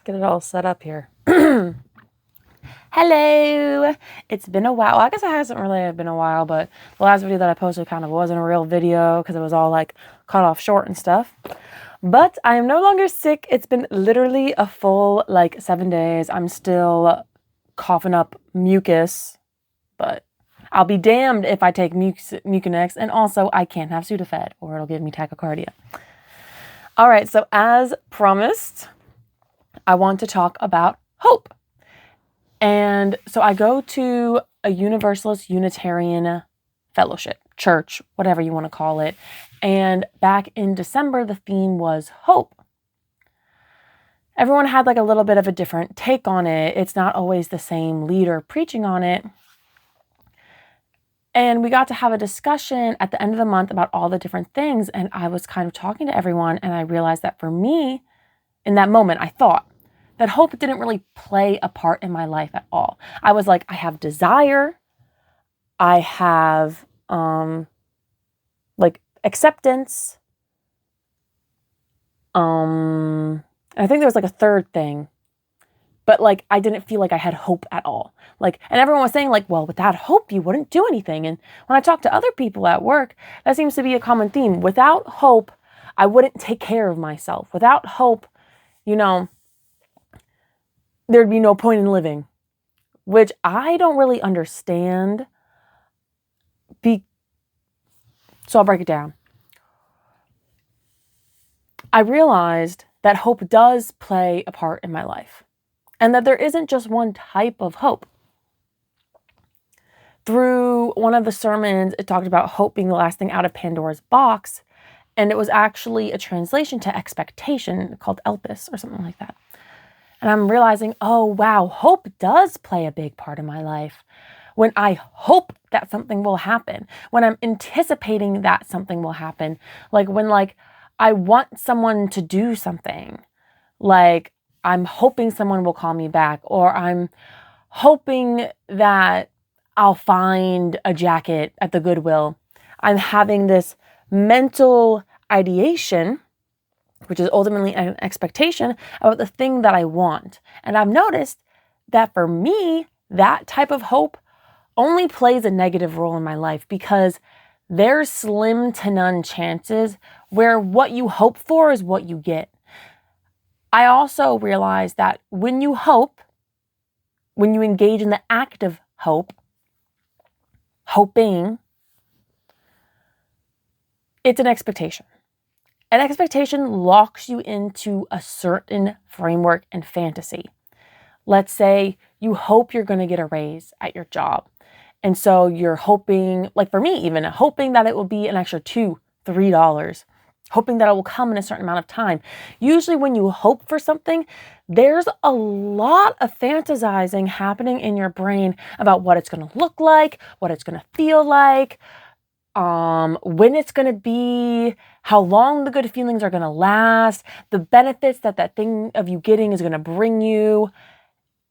Get it all set up here. Hello. It's been a while. Well, I guess it hasn't really been a while, but the last video that I posted kind of wasn't a real video because it was all like cut off short and stuff. But I am no longer sick. It's been literally a full 7 days. I'm still coughing up mucus, but I'll be damned if I take Mucinex, and also I can't have Sudafed or it'll give me tachycardia. All right, so as promised, I want to talk about hope. And so I go to a Universalist Unitarian fellowship, church, whatever you want to call it. And back in December, the theme was hope. Everyone had a little bit of a different take on it. It's not always the same leader preaching on it. And we got to have a discussion at the end of the month about all the different things. And I was kind of talking to everyone, and I realized that for me, in that moment, I thought that hope didn't really play a part in my life at all. I was like, I have desire. I have acceptance. I think there was a third thing. But I didn't feel like I had hope at all. And everyone was saying well, without hope, you wouldn't do anything. And when I talk to other people at work, that seems to be a common theme. Without hope, I wouldn't take care of myself. Without hope, there'd be no point in living, which I don't really understand. So I'll break it down. I realized that hope does play a part in my life, and that there isn't just one type of hope. Through one of the sermons, it talked about hope being the last thing out of Pandora's box, and it was actually a translation to expectation called Elpis or something like that. And I'm realizing, oh wow, hope does play a big part in my life. When I hope that something will happen, when I'm anticipating that something will happen, when I want someone to do something, I'm hoping someone will call me back, or I'm hoping that I'll find a jacket at the Goodwill. I'm having this mental ideation, which is ultimately an expectation about the thing that I want. And I've noticed that for me, that type of hope only plays a negative role in my life, because there's slim to none chances where what you hope for is what you get. I also realized that when you hope, when you engage in the act of hoping, it's an expectation. An expectation locks you into a certain framework and fantasy. Let's say you hope you're going to get a raise at your job. And so you're hoping, for me even, hoping that it will be an extra $2, $3, hoping that it will come in a certain amount of time. Usually when you hope for something, there's a lot of fantasizing happening in your brain about what it's going to look like, what it's going to feel like, when it's going to be, how long the good feelings are going to last, the benefits that thing of you getting is going to bring you.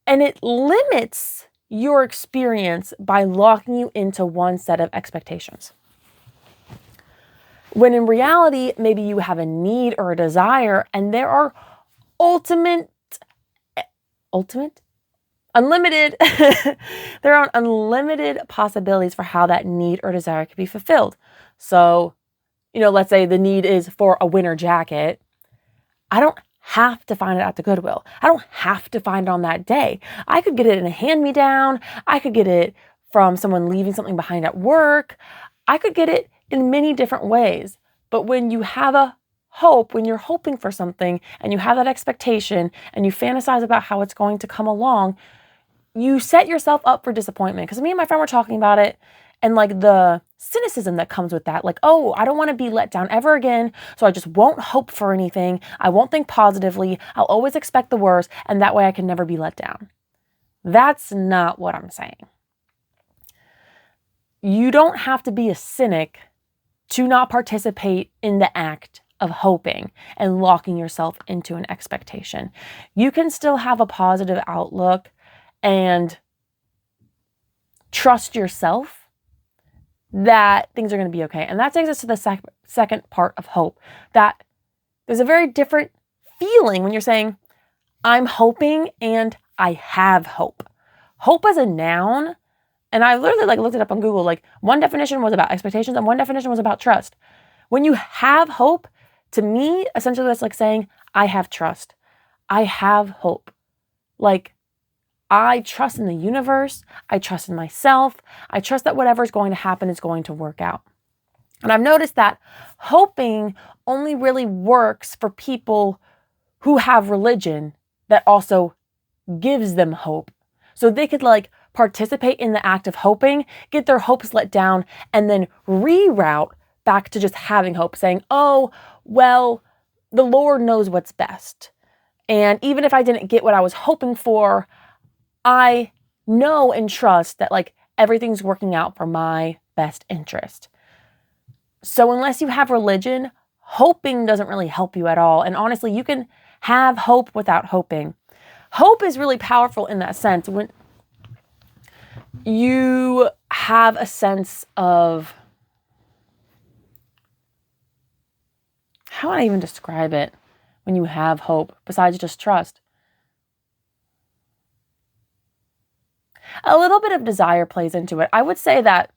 And it limits your experience by locking you into one set of expectations. When in reality, maybe you have a need or a desire, and there are unlimited, there are unlimited possibilities for how that need or desire could be fulfilled. So, let's say the need is for a winter jacket. I don't have to find it at the Goodwill. I don't have to find it on that day. I could get it in a hand-me-down. I could get it from someone leaving something behind at work. I could get it in many different ways. But when you have a hope, when you're hoping for something and you have that expectation and you fantasize about how it's going to come along, you set yourself up for disappointment. Because me and my friend were talking about it, and the cynicism that comes with that, oh, I don't want to be let down ever again, so I just won't hope for anything. I won't think positively. I'll always expect the worst, and that way I can never be let down. That's not what I'm saying. You don't have to be a cynic to not participate in the act of hoping and locking yourself into an expectation. You can still have a positive outlook and trust yourself that things are going to be okay. And that takes us to the second part of hope, that there's a very different feeling when you're saying, I'm hoping and I have hope. Hope as a noun, and I literally looked it up on Google. One definition was about expectations and one definition was about trust. When you have hope, to me, essentially that's like saying, I have trust. I have hope. I trust in the universe. I trust in myself. I trust that whatever is going to happen is going to work out. And I've noticed that hoping only really works for people who have religion that also gives them hope. So they could participate in the act of hoping, get their hopes let down, and then reroute back to just having hope, saying, oh, well, the Lord knows what's best. And even if I didn't get what I was hoping for, I know and trust that everything's working out for my best interest. So unless you have religion, hoping doesn't really help you at all. And honestly, you can have hope without hoping. Hope is really powerful in that sense. When you have a sense of, how would I even describe it when you have hope besides just trust? A little bit of desire plays into it. I would say that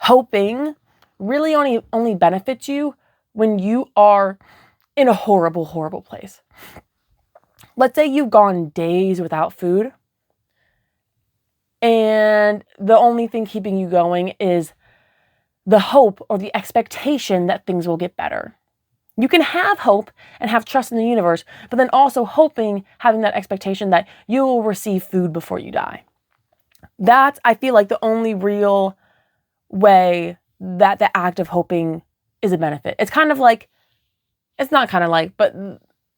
hoping really only benefits you when you are in a horrible, horrible place. Let's say you've gone days without food and the only thing keeping you going is the hope or the expectation that things will get better. You can have hope and have trust in the universe, but then also having that expectation that you will receive food before you die. That's, I feel like, the only real way that the act of hoping is a benefit. It's not but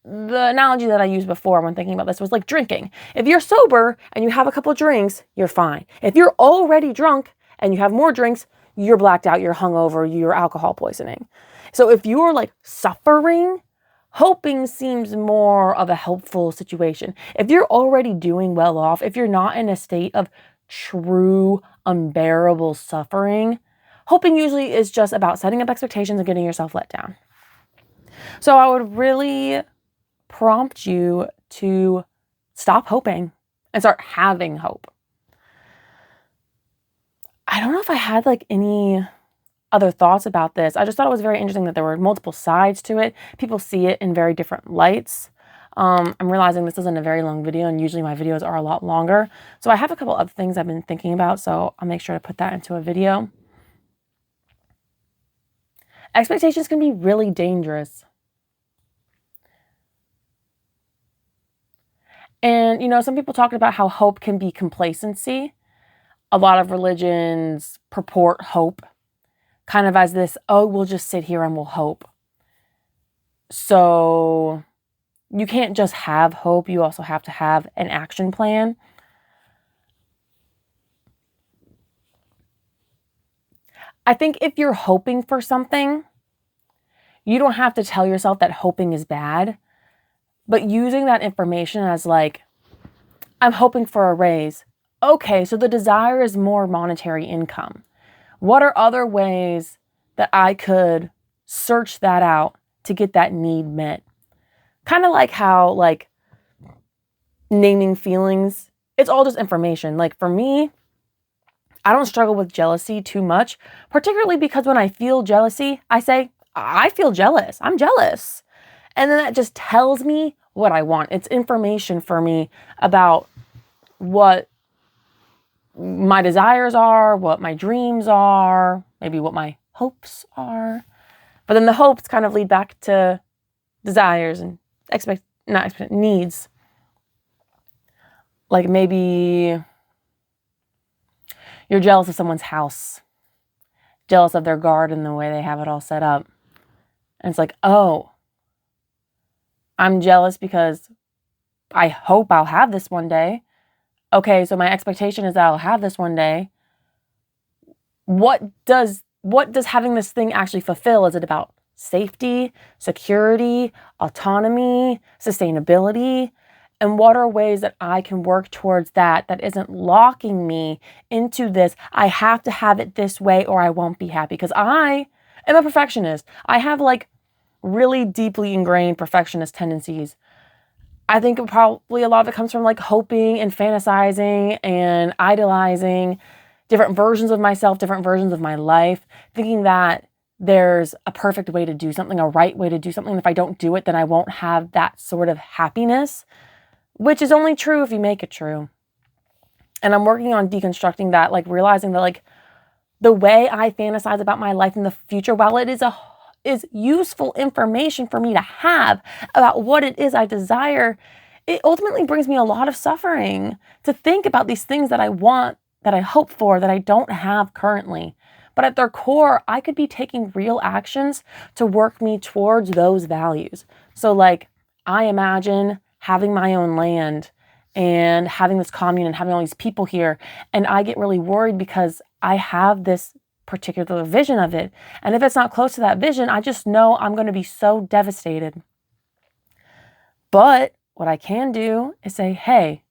the analogy that I used before when thinking about this was like drinking. If you're sober and you have a couple of drinks, you're fine. If you're already drunk and you have more drinks, you're blacked out, you're hungover, you're alcohol poisoning. So if you're suffering, hoping seems more of a helpful situation. If you're already doing well off, if you're not in a state of true, unbearable suffering, hoping usually is just about setting up expectations and getting yourself let down. So I would really prompt you to stop hoping and start having hope. I don't know if I had any other thoughts about this. I just thought it was very interesting that there were multiple sides to it. People see it in very different lights. I'm realizing this isn't a very long video, and usually my videos are a lot longer. So I have a couple other things I've been thinking about, so I'll make sure to put that into a video. Expectations can be really dangerous. And, some people talk about how hope can be complacency. A lot of religions purport hope kind of as this, oh, we'll just sit here and we'll hope. So you can't just have hope. You also have to have an action plan. I think if you're hoping for something, you don't have to tell yourself that hoping is bad, but using that information as I'm hoping for a raise. Okay, so the desire is more monetary income. What are other ways that I could search that out to get that need met? Kind of like how naming feelings, it's all just information. For me, I don't struggle with jealousy too much, particularly because when I feel jealousy, I say, I feel jealous. I'm jealous. And then that just tells me what I want. It's information for me about what my desires are, what my dreams are, maybe what my hopes are. But then the hopes kind of lead back to desires and needs. Maybe you're jealous of someone's house, jealous of their garden, the way they have it all set up. And it's oh, I'm jealous because I hope I'll have this one day. Okay, so my expectation is that I'll have this one day. What does having this thing actually fulfill? Is it about safety, security, autonomy, sustainability? And what are ways that I can work towards that isn't locking me into this, I have to have it this way or I won't be happy? Because I am a perfectionist. I have really deeply ingrained perfectionist tendencies. I think probably a lot of it comes from like hoping and fantasizing and idolizing different versions of myself, different versions of my life, thinking that there's a perfect way to do something, a right way to do something. If I don't do it, then I won't have that sort of happiness, which is only true if you make it true. And I'm working on deconstructing that, like realizing that like the way I fantasize about my life in the future, while it is useful information for me to have about what it is I desire, it ultimately brings me a lot of suffering to think about these things that I want, that I hope for, that I don't have currently. But at their core, I could be taking real actions to work me towards those values. So like, I imagine having my own land and having this commune and having all these people here. And I get really worried because I have this particular vision of it. And if it's not close to that vision, I just know I'm going to be so devastated. But what I can do is say, hey,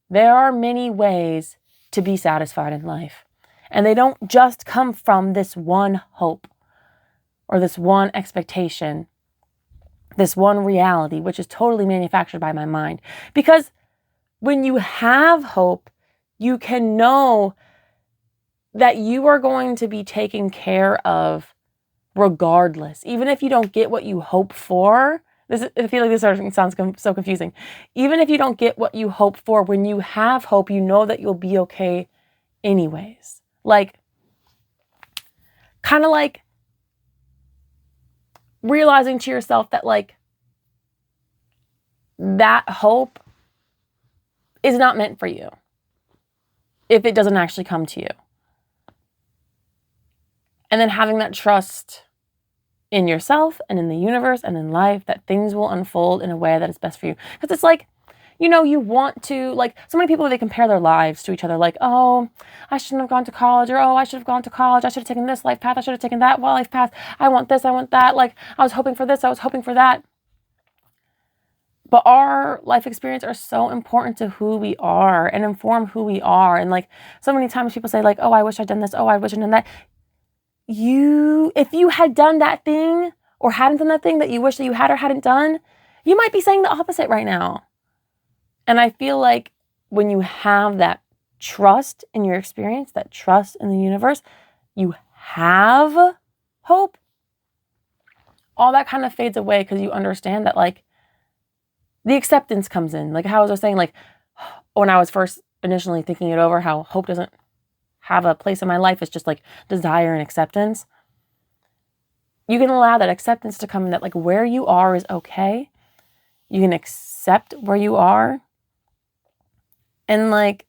there are many ways to be satisfied in life. And they don't just come from this one hope or this one expectation, this one reality, which is totally manufactured by my mind. Because when you have hope, you can know that you are going to be taken care of regardless. Even if you don't get what you hope for, I feel like this sounds so confusing. Even if you don't get what you hope for, when you have hope, you know that you'll be okay anyways. Like, kind of like realizing to yourself that like that hope is not meant for you if it doesn't actually come to you. And then having that trust in yourself and in the universe and in life that things will unfold in a way that is best for you. Because it's like, you know, you want to, like, so many people, they compare their lives to each other. Like, oh, I shouldn't have gone to college, or oh, I should have gone to college. I should have taken this life path. I should have taken that life path. I want this. I want that. Like, I was hoping for this. I was hoping for that. But our life experience are so important to who we are and inform who we are. And like, so many times people say like, oh, I wish I'd done this. Oh, I wish I'd done that. If you had done that thing or hadn't done that thing that you wish that you had or hadn't done, you might be saying the opposite right now. And I feel like when you have that trust in your experience, that trust in the universe, you have hope, all that kind of fades away because you understand that like the acceptance comes in. Like how I was saying, like when I was first initially thinking it over, how hope doesn't have a place in my life, it's just like desire and acceptance. You can allow that acceptance to come in, that like where you are is okay. You can accept where you are. And like,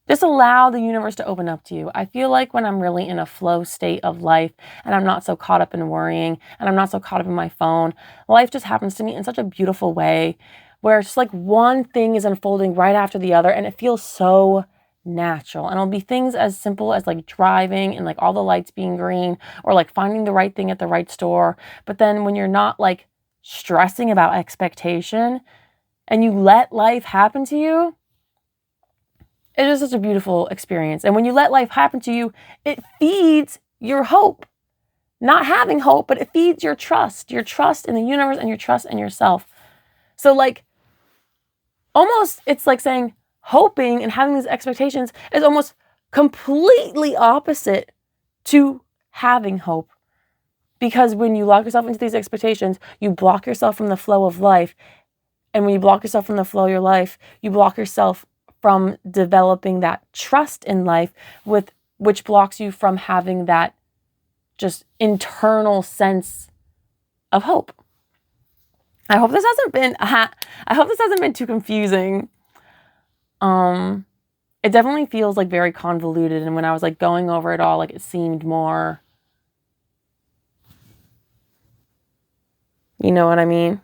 just allow the universe to open up to you. I feel like when I'm really in a flow state of life and I'm not so caught up in worrying and I'm not so caught up in my phone, life just happens to me in such a beautiful way where it's just like one thing is unfolding right after the other and it feels so natural. And it'll be things as simple as like driving and like all the lights being green or like finding the right thing at the right store. But then when you're not like stressing about expectation and you let life happen to you, it is such a beautiful experience. And when you let life happen to you, it feeds your hope. Not having hope, but it feeds your trust in the universe and your trust in yourself. So like, almost it's like saying hoping and having these expectations is almost completely opposite to having hope. Because when you lock yourself into these expectations, you block yourself from the flow of life. And when you block yourself from the flow of your life, you block yourself from developing that trust in life, which blocks you from having that just internal sense of hope. I hope this hasn't been too confusing. It definitely feels like very convoluted, and when I was like going over it all, like it seemed more, you know what I mean?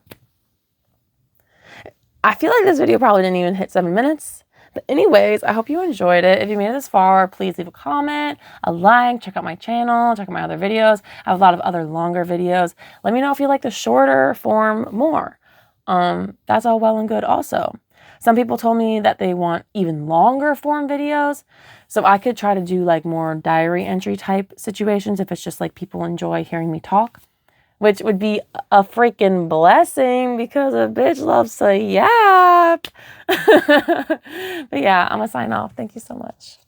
I feel like this video probably didn't even hit 7 minutes. But anyways, I hope you enjoyed it. If you made it this far, please leave a comment, a like, check out my channel, check out my other videos. I have a lot of other longer videos. Let me know if you like the shorter form more. That's all well and good also. Some people told me that they want even longer form videos. So I could try to do like more diary entry type situations if it's just like people enjoy hearing me talk. which would be a freaking blessing because a bitch loves to yap. But yeah, I'm gonna sign off. Thank you so much.